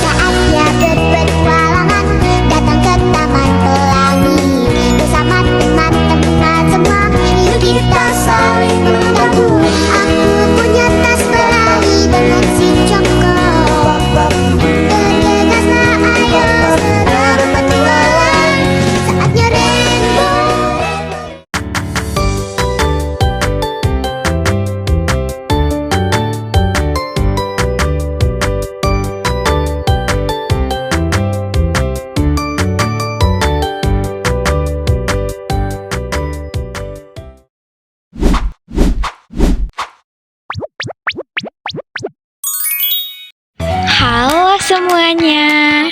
Saatnya berpetualangan, datang ke Taman Pelangi. Bersama teman-teman semua, yuk kita saling membantu. Aku punya tas berlari dengan si Joko. Bergegaslah ayo segera berpetualang. Saatnya rainbow. Halo semuanya.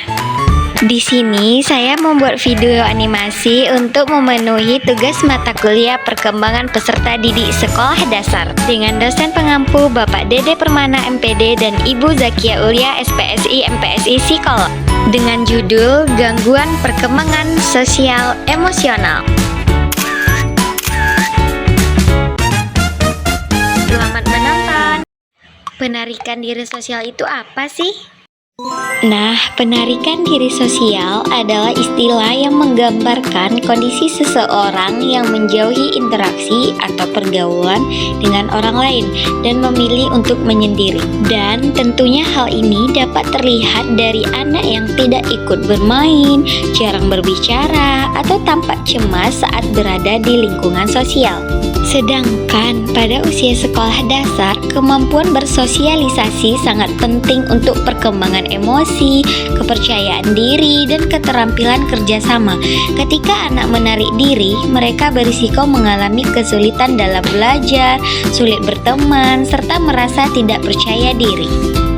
Di sini saya membuat video animasi untuk memenuhi tugas mata kuliah perkembangan peserta didik sekolah dasar dengan dosen pengampu Bapak Dede Permana MPD dan Ibu Zakia Ulia SPSI MPSI Psikolog dengan judul Gangguan Perkembangan Sosial Emosional. Selamat menonton. Penarikan diri sosial itu apa sih? Nah, penarikan diri sosial adalah istilah yang menggambarkan kondisi seseorang yang menjauhi interaksi atau pergaulan dengan orang lain dan memilih untuk menyendiri. Dan tentunya hal ini dapat terlihat dari anak yang tidak ikut bermain, jarang berbicara, atau tampak cemas saat berada di lingkungan sosial. Sedangkan pada usia sekolah dasar, kemampuan bersosialisasi sangat penting untuk perkembangan emosi, kepercayaan diri, dan keterampilan kerjasama. Ketika anak menarik diri, mereka berisiko mengalami kesulitan dalam belajar, sulit berteman, serta merasa tidak percaya diri.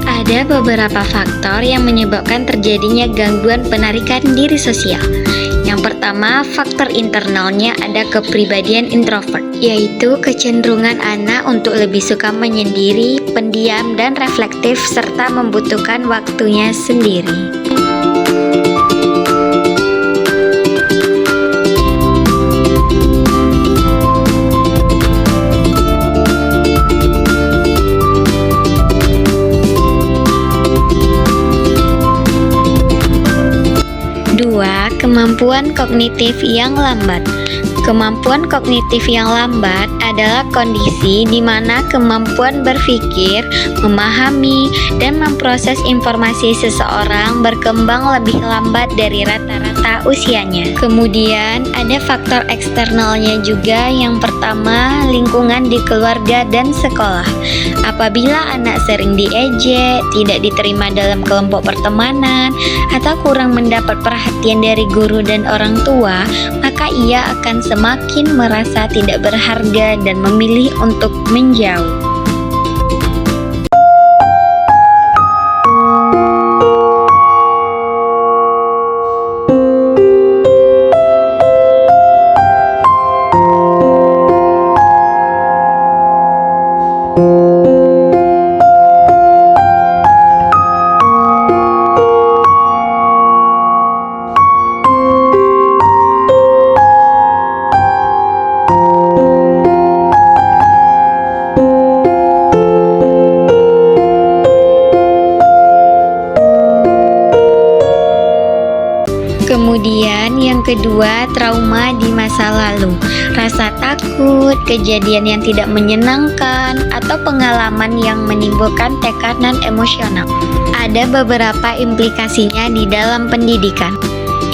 Ada beberapa faktor yang menyebabkan terjadinya gangguan penarikan diri sosial. Yang pertama, faktor internalnya ada kepribadian introvert, yaitu kecenderungan anak untuk lebih suka menyendiri, pendiam, dan reflektif, serta membutuhkan waktunya sendiri. Dua, kemampuan kognitif yang lambat. Kemampuan kognitif yang lambat adalah kondisi di mana kemampuan berpikir, memahami, dan memproses informasi seseorang berkembang lebih lambat dari rata-rata usianya. Kemudian ada faktor eksternalnya juga. Yang pertama, lingkungan di keluarga dan sekolah. Apabila anak sering diejek, tidak diterima dalam kelompok pertemanan, atau kurang mendapat perhatian dari guru dan orang tua, maka ia akan semakin merasa tidak berharga dan memilih untuk menjauh. Kemudian yang kedua, trauma di masa lalu. Rasa takut, kejadian yang tidak menyenangkan, atau pengalaman yang menimbulkan tekanan emosional. Ada beberapa implikasinya di dalam pendidikan.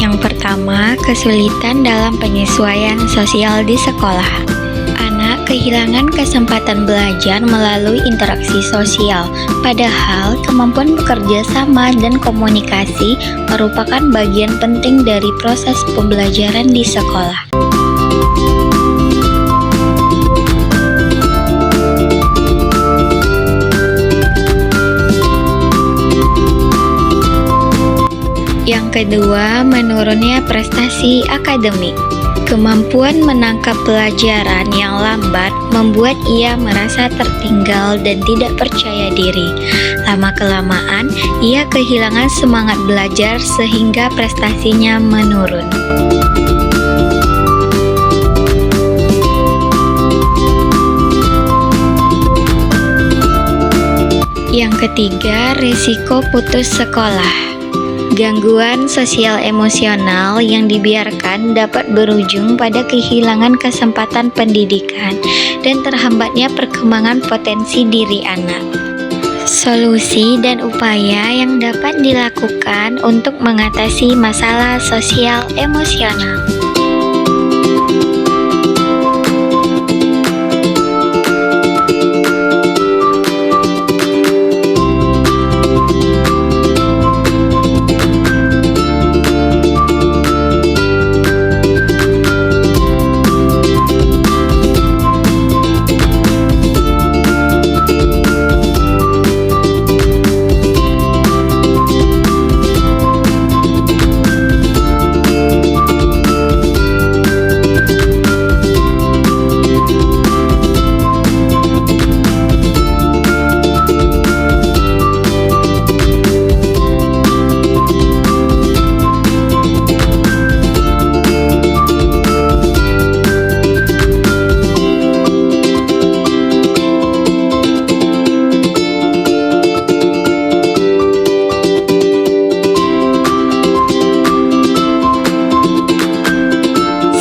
Yang pertama, kesulitan dalam penyesuaian sosial di sekolah. Anak kehilangan kesempatan belajar melalui interaksi sosial, padahal kemampuan bekerja sama dan komunikasi merupakan bagian penting dari proses pembelajaran di sekolah. Yang kedua, menurunnya prestasi akademik. Kemampuan menangkap pelajaran yang lambat membuat ia merasa tertinggal dan tidak percaya diri. Lama-kelamaan, ia kehilangan semangat belajar sehingga prestasinya menurun. Yang ketiga, risiko putus sekolah. Gangguan sosial emosional yang dibiarkan dapat berujung pada kehilangan kesempatan pendidikan dan terhambatnya perkembangan potensi diri anak. Solusi dan upaya yang dapat dilakukan untuk mengatasi masalah sosial emosional.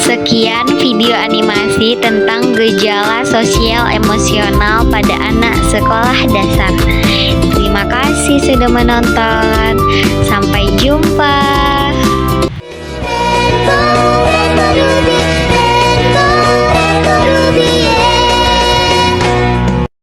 Sekian video animasi tentang gejala sosial emosional pada anak sekolah dasar. Terima kasih sudah menonton. Sampai jumpa. Bergoyang